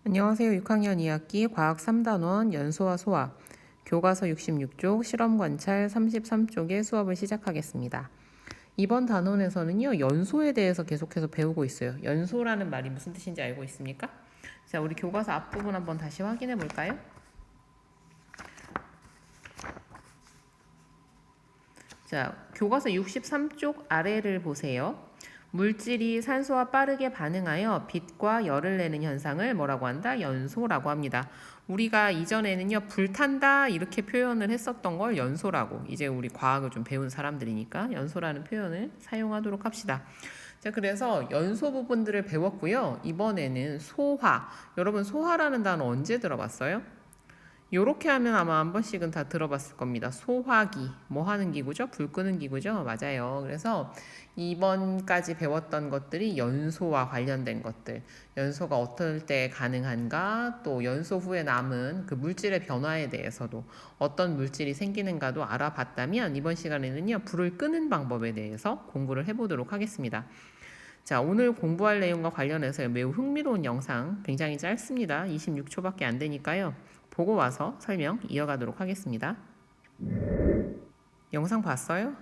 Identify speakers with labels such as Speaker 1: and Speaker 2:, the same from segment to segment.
Speaker 1: 안녕하세요. 6학년 2학기 과학 3단원 연소와 소화 교과서 66쪽 실험 관찰 33쪽의 수업을 시작하겠습니다. 이번 단원에서는요, 연소에 대해서 계속해서 배우고 있어요. 연소라는 말이 무슨 뜻인지 알고 있습니까? 자, 우리 교과서 앞부분 한번 다시 확인해 볼까요? 자, 교과서 63쪽 아래를 보세요. 물질이 산소와 빠르게 반응하여 빛과 열을 내는 현상을 뭐라고 한다? 연소라고 합니다. 우리가 이전에는요, 불탄다 이렇게 표현을 했었던 걸 연소라고, 이제 우리 과학을 좀 배운 사람들이니까 연소라는 표현을 사용하도록 합시다. 자, 그래서 연소 부분들을 배웠고요. 이번에는 소화. 여러분, 소화라는 단어 언제 들어봤어요? 요렇게 하면 아마 한 번씩은 다 들어봤을 겁니다. 소화기, 뭐 하는 기구죠? 불 끄는 기구죠? 맞아요. 그래서 이번까지 배웠던 것들이 연소와 관련된 것들, 연소가 어떨 때 가능한가, 또 연소 후에 남은 그 물질의 변화에 대해서도 어떤 물질이 생기는가도 알아봤다면 이번 시간에는요, 불을 끄는 방법에 대해서 공부를 해보도록 하겠습니다. 자, 오늘 공부할 내용과 관련해서 매우 흥미로운 영상, 굉장히 짧습니다. 26초밖에 안 되니까요. 보고 와서 설명 이어가도록 하겠습니다. 영상 봤어요?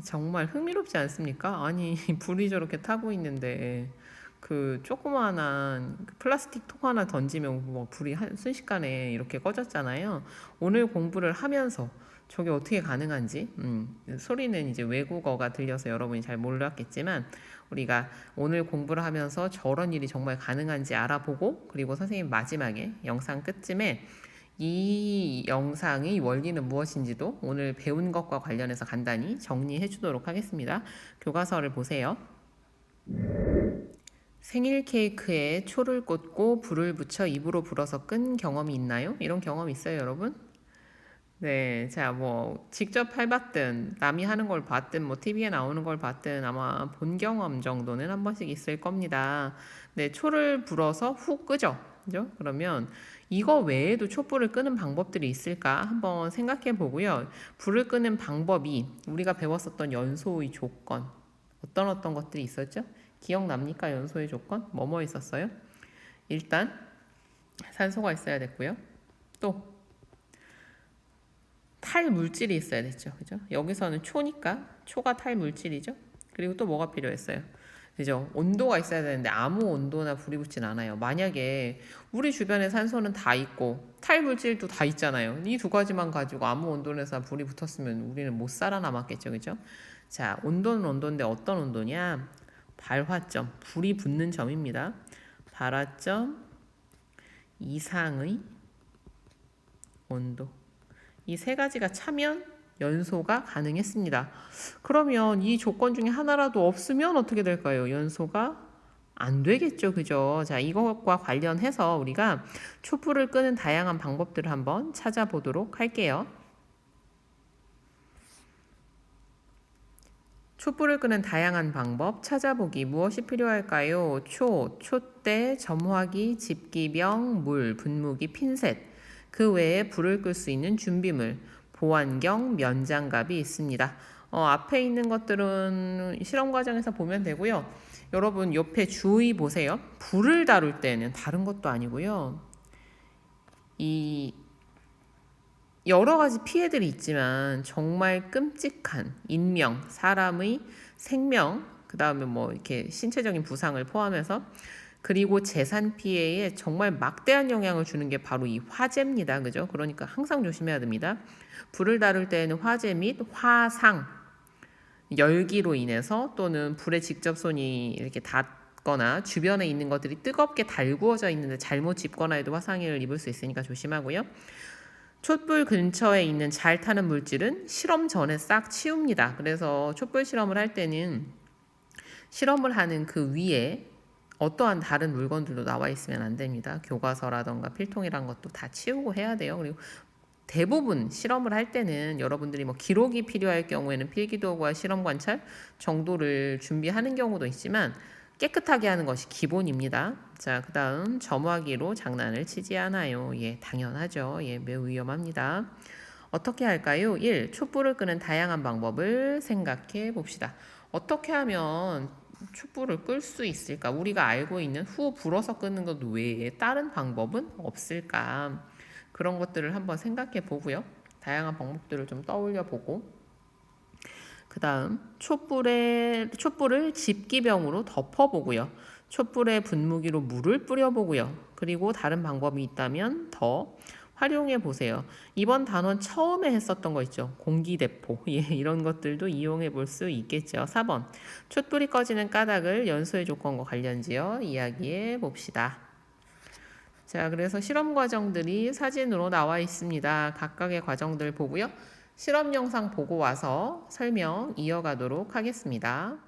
Speaker 1: 정말 흥미롭지 않습니까? 아니, 불이 저렇게 타고 있는데 그 조그마한 플라스틱 통 하나 던지면 뭐 불이 순식간에 이렇게 꺼졌잖아요. 오늘 공부를 하면서 저게 어떻게 가능한지 소리는 이제 외국어가 들려서 여러분이 잘 몰랐겠지만 우리가 오늘 공부를 하면서 저런 일이 정말 가능한지 알아보고, 그리고 선생님 마지막에 영상 끝쯤에 이 영상의 원리는 무엇인지도 오늘 배운 것과 관련해서 간단히 정리해 주도록 하겠습니다. 교과서를 보세요. 생일 케이크에 초를 꽂고 불을 붙여 입으로 불어서 끈 경험이 있나요? 이런 경험 있어요, 여러분? 네, 자, 뭐 직접 해봤든 남이 하는 걸 봤든 뭐 TV에 나오는 걸 봤든 아마 본 경험 정도는 한 번씩 있을 겁니다. 네, 초를 불어서 훅 끄죠. 그죠? 그러면 이거 외에도 촛불을 끄는 방법들이 있을까 한번 생각해 보고요. 불을 끄는 방법이 우리가 배웠었던 연소의 조건, 어떤 것들이 있었죠? 기억납니까? 연소의 조건? 뭐뭐 있었어요? 일단 산소가 있어야 됐고요. 또 탈 물질이 있어야 됐죠. 그죠? 여기서는 초니까 초가 탈 물질이죠. 그리고 또 뭐가 필요했어요? 그죠? 온도가 있어야 되는데 아무 온도나 불이 붙진 않아요. 만약에 우리 주변에 산소는 다 있고 탈 물질도 다 있잖아요. 이 두 가지만 가지고 아무 온도에서 불이 붙었으면 우리는 못 살아남았겠죠. 그죠? 자, 온도는 온도인데 어떤 온도냐? 발화점, 불이 붙는 점입니다. 발화점 이상의 온도. 이 세 가지가 차면 연소가 가능했습니다. 그러면 이 조건 중에 하나라도 없으면 어떻게 될까요? 연소가 안 되겠죠. 그죠? 자, 이것과 관련해서 우리가 촛불을 끄는 다양한 방법들을 한번 찾아보도록 할게요. 촛불을 끄는 다양한 방법 찾아보기. 무엇이 필요할까요? 초, 촛대, 점화기, 집기병, 물, 분무기, 핀셋. 그 외에 불을 끌 수 있는 준비물, 보안경, 면장갑이 있습니다. 앞에 있는 것들은 실험 과정에서 보면 되고요. 여러분 옆에 주의 보세요. 불을 다룰 때는 다른 것도 아니고요. 이 여러 가지 피해들이 있지만 정말 끔찍한 인명, 사람의 생명, 그 다음에 뭐 이렇게 신체적인 부상을 포함해서, 그리고 재산 피해에 정말 막대한 영향을 주는 게 바로 이 화재입니다. 그죠? 그러니까 항상 조심해야 됩니다. 불을 다룰 때에는 화재 및 화상, 열기로 인해서 또는 불에 직접 손이 이렇게 닿거나 주변에 있는 것들이 뜨겁게 달구어져 있는데 잘못 짚거나 해도 화상을 입을 수 있으니까 조심하고요. 촛불 근처에 있는 잘 타는 물질은 실험 전에 싹 치웁니다. 그래서 촛불 실험을 할 때는 실험을 하는 그 위에 어떠한 다른 물건들도 나와 있으면 안 됩니다. 교과서라던가 필통이란 것도 다 치우고 해야 돼요. 그리고 대부분 실험을 할 때는 여러분들이 뭐 기록이 필요할 경우에는 필기도구와 실험 관찰 정도를 준비하는 경우도 있지만 깨끗하게 하는 것이 기본입니다. 자, 그 다음 점화기로 장난을 치지 않아요. 예, 당연하죠. 예, 매우 위험합니다. 어떻게 할까요? 1. 촛불을 끄는 다양한 방법을 생각해 봅시다. 어떻게 하면 촛불을 끌 수 있을까? 우리가 알고 있는 후 불어서 끄는 것 외에 다른 방법은 없을까? 그런 것들을 한번 생각해 보고요. 다양한 방법들을 좀 떠올려 보고, 그 다음 촛불을 집기병으로 덮어보고요. 촛불에 분무기로 물을 뿌려보고요. 그리고 다른 방법이 있다면 더 활용해 보세요. 이번 단원 처음에 했었던 거 있죠. 공기대포. 예, 이런 것들도 이용해 볼 수 있겠죠. 4번. 촛불이 꺼지는 까닭을 연소의 조건과 관련지어 이야기해 봅시다. 자, 그래서 실험 과정들이 사진으로 나와 있습니다. 각각의 과정들 보고요. 실험 영상 보고 와서 설명 이어가도록 하겠습니다.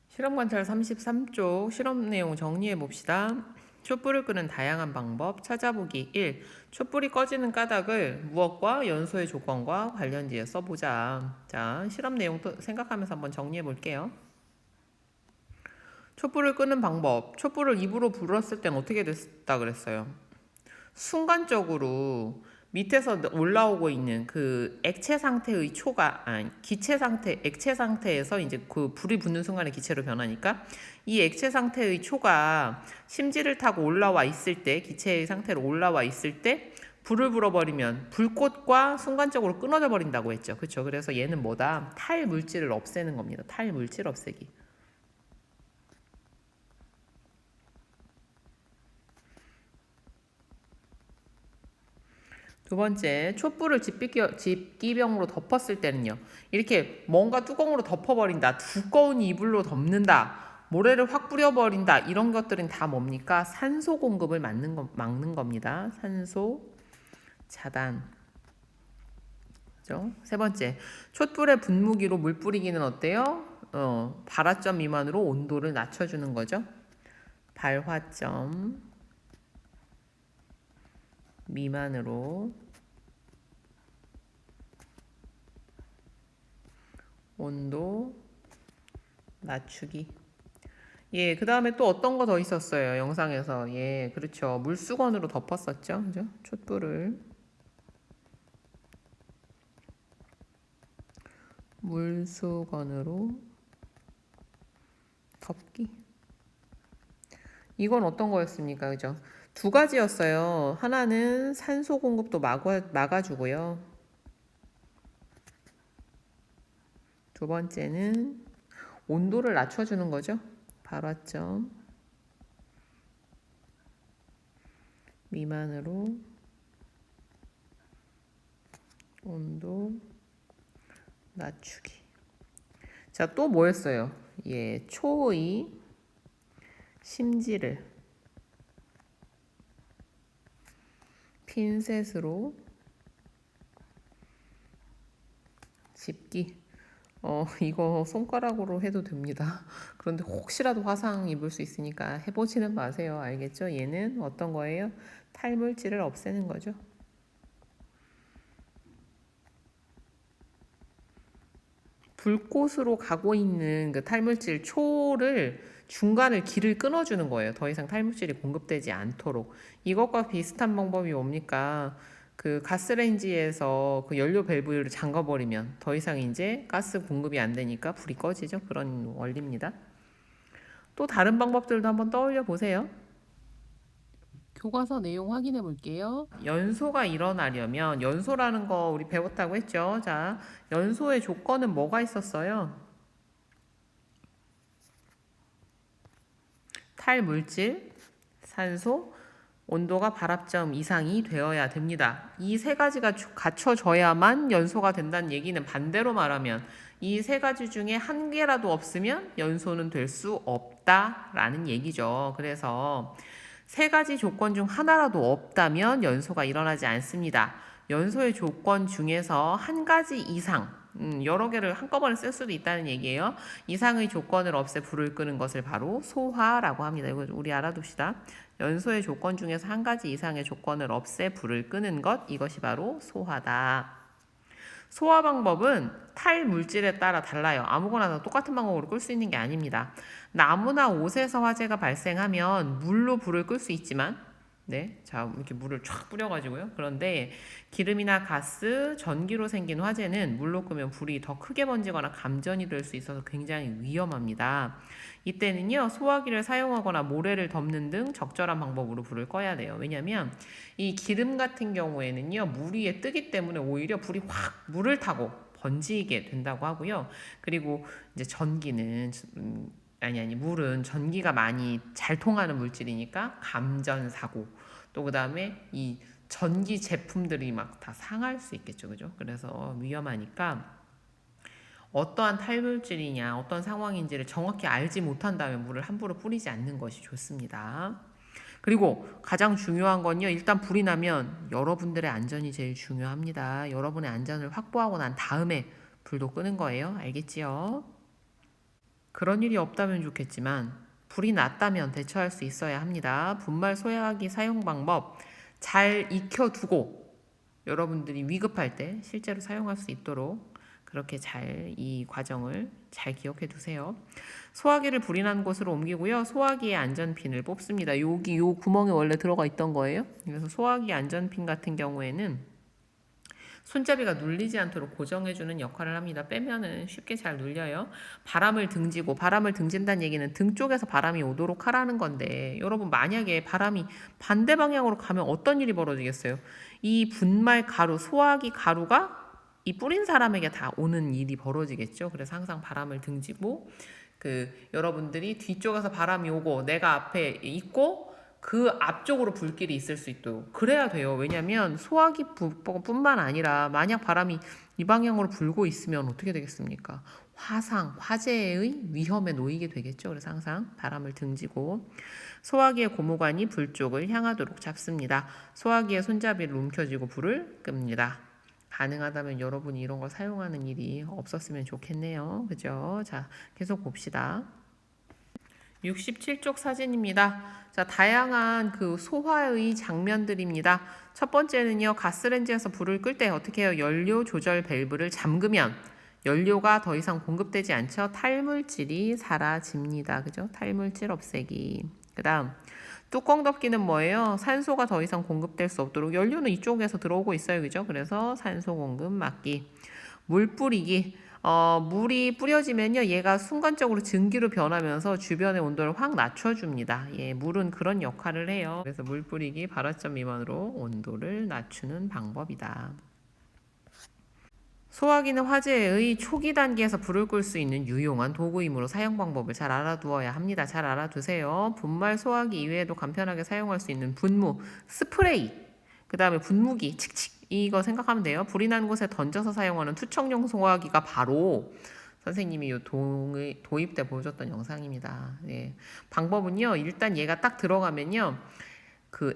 Speaker 1: 실험 관찰 33쪽 실험 내용 정리해 봅시다. 촛불을 끄는 다양한 방법 찾아보기 1. 촛불이 꺼지는 까닭을 무엇과 연소의 조건과 관련지에 써보자. 자, 실험 내용도 생각하면서 한번 정리해 볼게요. 촛불을 끄는 방법. 촛불을 입으로 불었을 땐 어떻게 됐다 그랬어요? 순간적으로 밑에서 올라오고 있는 그 액체 상태의 액체 상태에서 이제 그 불이 붙는 순간에 기체로 변하니까 이 액체 상태의 초가 심지를 타고 올라와 있을 때, 기체의 상태로 올라와 있을 때 불을 불어버리면 불꽃과 순간적으로 끊어져 버린다고 했죠. 그렇죠? 그래서 얘는 뭐다? 탈 물질을 없애는 겁니다. 탈 물질 없애기. 두 번째, 촛불을 집기병으로 덮었을 때는요. 이렇게 뭔가 뚜껑으로 덮어버린다. 두꺼운 이불로 덮는다. 모래를 확 뿌려버린다. 이런 것들은 다 뭡니까? 산소 공급을 막는 겁니다. 산소 차단. 그죠? 세 번째, 촛불에 분무기로 물 뿌리기는 어때요? 발화점 미만으로 온도를 낮춰주는 거죠. 발화점 미만으로 온도 낮추기. 예, 그 다음에 또 어떤 거 더 있었어요, 영상에서. 예, 그렇죠. 물수건으로 덮었었죠. 그죠? 촛불을. 물수건으로 덮기. 이건 어떤 거였습니까? 그죠? 두 가지였어요. 하나는 산소 공급도 막아주고요. 두 번째는 온도를 낮춰주는 거죠. 발화점 미만으로 온도 낮추기. 자, 또 뭐였어요? 예, 초의 심지를 핀셋으로 집기. 이거 손가락으로 해도 됩니다. 그런데 혹시라도 화상 입을 수 있으니까 해보지는 마세요. 알겠죠? 얘는 어떤 거예요? 탈물질을 없애는 거죠. 불꽃으로 가고 있는 그 탈물질 초를 중간을 길을 끊어주는 거예요. 더 이상 탈물질이 공급되지 않도록. 이것과 비슷한 방법이 뭡니까? 그 가스레인지에서 그 연료 밸브를 잠가버리면 더 이상 이제 가스 공급이 안 되니까 불이 꺼지죠. 그런 원리입니다. 또 다른 방법들도 한번 떠올려 보세요. 교과서 내용 확인해 볼게요. 연소가 일어나려면 연소라는 거 우리 배웠다고 했죠. 자, 연소의 조건은 뭐가 있었어요? 탈물질, 산소, 온도가 발합점 이상이 되어야 됩니다. 이 세 가지가 갖춰져야만 연소가 된다는 얘기는 반대로 말하면 이 세 가지 중에 한 개라도 없으면 연소는 될 수 없다라는 얘기죠. 그래서 세 가지 조건 중 하나라도 없다면 연소가 일어나지 않습니다. 연소의 조건 중에서 한 가지 이상, 여러 개를 한꺼번에 쓸 수도 있다는 얘기예요. 이상의 조건을 없애 불을 끄는 것을 바로 소화라고 합니다. 이거 우리 알아둡시다. 연소의 조건 중에서 한 가지 이상의 조건을 없애 불을 끄는 것, 이것이 바로 소화다. 소화 방법은 탈 물질에 따라 달라요. 아무거나 다 똑같은 방법으로 끌 수 있는 게 아닙니다. 나무나 옷에서 화재가 발생하면 물로 불을 끌 수 있지만 네, 자 이렇게 물을 쫙 뿌려가지고요. 그런데 기름이나 가스, 전기로 생긴 화재는 물로 끄면 불이 더 크게 번지거나 감전이 될 수 있어서 굉장히 위험합니다. 이때는요, 소화기를 사용하거나 모래를 덮는 등 적절한 방법으로 불을 꺼야 돼요. 왜냐면 이 기름 같은 경우에는요, 물 위에 뜨기 때문에 오히려 불이 확 물을 타고 번지게 된다고 하고요. 그리고 이제 전기는 아니 물은 전기가 많이 잘 통하는 물질이니까 감전 사고 또 그다음에 이 전기 제품들이 막 다 상할 수 있겠죠. 그죠? 그래서 위험하니까 어떠한 탈물질이냐 어떤 상황인지를 정확히 알지 못한 다음에 물을 함부로 뿌리지 않는 것이 좋습니다. 그리고 가장 중요한 건요. 일단 불이 나면 여러분들의 안전이 제일 중요합니다. 여러분의 안전을 확보하고 난 다음에 불도 끄는 거예요. 알겠지요? 그런 일이 없다면 좋겠지만 불이 났다면 대처할 수 있어야 합니다. 분말 소화기 사용 방법 잘 익혀두고 여러분들이 위급할 때 실제로 사용할 수 있도록 그렇게 잘 이 과정을 잘 기억해 두세요. 소화기를 불이 난 곳으로 옮기고요. 소화기의 안전핀을 뽑습니다. 여기 요 구멍에 원래 들어가 있던 거예요. 그래서 소화기 안전핀 같은 경우에는 손잡이가 눌리지 않도록 고정해주는 역할을 합니다. 빼면은 쉽게 잘 눌려요. 바람을 등지고 바람을 등진다는 얘기는 등 쪽에서 바람이 오도록 하라는 건데 여러분 만약에 바람이 반대 방향으로 가면 어떤 일이 벌어지겠어요? 이 분말 가루, 소화기 가루가 이 뿌린 사람에게 다 오는 일이 벌어지겠죠. 그래서 항상 바람을 등지고 여러분들이 뒤쪽에서 바람이 오고 내가 앞에 있고 그 앞쪽으로 불길이 있을 수 있도록 그래야 돼요. 왜냐면 소화기 뿐만 아니라 만약 바람이 이 방향으로 불고 있으면 어떻게 되겠습니까? 화상, 화재의 위험에 놓이게 되겠죠. 그래서 항상 바람을 등지고 소화기의 고무관이 불 쪽을 향하도록 잡습니다. 소화기의 손잡이를 움켜쥐고 불을 끕니다. 가능하다면 여러분이 이런 걸 사용하는 일이 없었으면 좋겠네요. 그죠? 자, 계속 봅시다. 67쪽 사진입니다. 자, 다양한 소화의 장면들입니다. 첫 번째는요, 가스레인지에서 불을 끌 때 어떻게 해요? 연료 조절 밸브를 잠그면 연료가 더 이상 공급되지 않죠. 탈물질이 사라집니다. 그죠? 탈물질 없애기. 그 다음, 뚜껑 덮기는 뭐예요? 산소가 더 이상 공급될 수 없도록 연료는 이쪽에서 들어오고 있어요. 그죠? 그래서 산소 공급 막기. 물 뿌리기. 물이 뿌려지면요, 얘가 순간적으로 증기로 변하면서 주변의 온도를 확 낮춰줍니다. 예, 물은 그런 역할을 해요. 그래서 물 뿌리기, 발화점 미만으로 온도를 낮추는 방법이다. 소화기는 화재의 초기 단계에서 불을 끌 수 있는 유용한 도구이므로 사용 방법을 잘 알아두어야 합니다. 잘 알아두세요. 분말 소화기 이외에도 간편하게 사용할 수 있는 분무, 스프레이, 그 다음에 분무기, 칙칙 이거 생각하면 돼요. 불이 난 곳에 던져서 사용하는 투척용 소화기가 바로 선생님이 도입 때 보여줬던 영상입니다. 예. 방법은요. 일단 얘가 딱 들어가면요.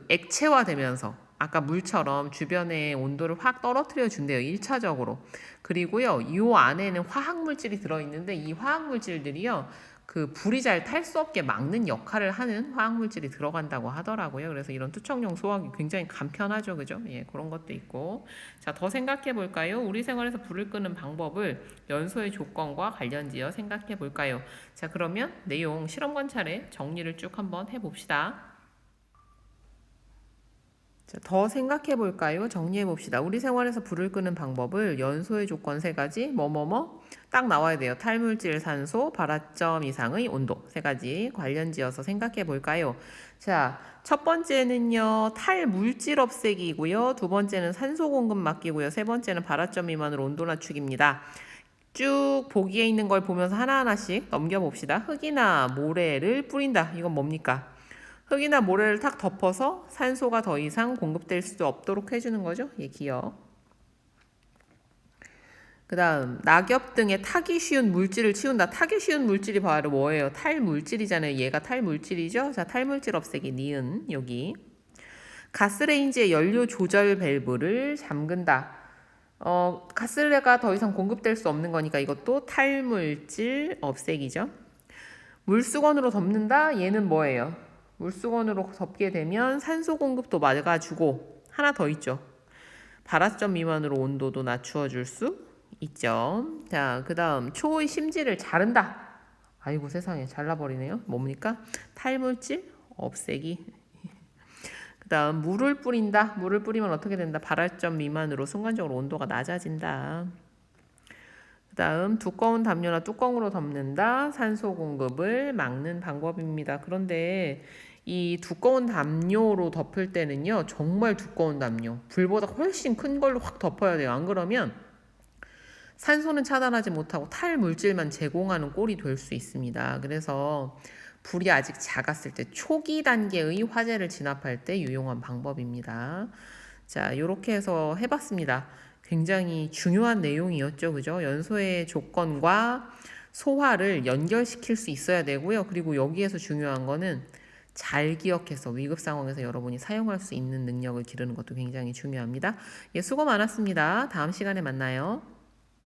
Speaker 1: 액체화 되면서 아까 물처럼 주변의 온도를 확 떨어뜨려 준대요. 1차적으로. 그리고요. 이 안에는 화학물질이 들어있는데 이 화학물질들이요. 불이 잘 탈 수 없게 막는 역할을 하는 화학물질이 들어간다고 하더라고요. 그래서 이런 투척용 소화기 굉장히 간편하죠. 그죠? 예, 그런 것도 있고. 자, 더 생각해 볼까요? 우리 생활에서 불을 끄는 방법을 연소의 조건과 관련지어 생각해 볼까요? 자, 그러면 내용 실험 관찰에 정리를 쭉 한번 해봅시다. 자, 더 생각해 볼까요? 정리해 봅시다. 우리 생활에서 불을 끄는 방법을 연소의 조건 3가지 딱 나와야 돼요. 탈물질, 산소, 발화점 이상의 온도 3가지 관련지어서 생각해 볼까요? 자, 첫 번째는요. 탈물질 없애기고요. 두 번째는 산소 공급 막기고요. 세 번째는 발화점 미만으로 온도 낮추기입니다. 쭉 보기에 있는 걸 보면서 하나하나씩 넘겨봅시다. 흙이나 모래를 뿌린다. 이건 뭡니까? 흙이나 모래를 탁 덮어서 산소가 더 이상 공급될 수 없도록 해주는 거죠. 예, 기억. 그 다음 낙엽 등의 타기 쉬운 물질을 치운다. 타기 쉬운 물질이 바로 뭐예요? 탈물질이잖아요. 얘가 탈물질이죠. 자, 탈물질 없애기 니은 여기. 가스레인지의 연료 조절 밸브를 잠근다. 가스레가 더 이상 공급될 수 없는 거니까 이것도 탈물질 없애기죠. 물수건으로 덮는다. 얘는 뭐예요? 물수건으로 덮게 되면 산소 공급도 막아주고 하나 더 있죠. 발화점 미만으로 온도도 낮추어 줄 수 있죠. 자, 그 다음 초의 심지를 자른다. 아이고 세상에 잘라버리네요. 뭡니까? 탈물질 없애기. 그 그다음 물을 뿌린다. 물을 뿌리면 어떻게 된다? 발화점 미만으로 순간적으로 온도가 낮아진다. 그다음 두꺼운 담요나 뚜껑으로 덮는다. 산소 공급을 막는 방법입니다. 그런데 이 두꺼운 담요로 덮을 때는요, 정말 두꺼운 담요, 불보다 훨씬 큰 걸로 확 덮어야 돼요. 안 그러면 산소는 차단하지 못하고 탈 물질만 제공하는 꼴이 될 수 있습니다. 그래서 불이 아직 작았을 때 초기 단계의 화재를 진압할 때 유용한 방법입니다. 자, 이렇게 해서 해봤습니다. 굉장히 중요한 내용이었죠. 그죠? 연소의 조건과 소화를 연결시킬 수 있어야 되고요. 그리고 여기에서 중요한 거는 잘 기억해서 위급 상황에서 여러분이 사용할 수 있는 능력을 기르는 것도 굉장히 중요합니다. 예, 수고 많았습니다. 다음 시간에 만나요.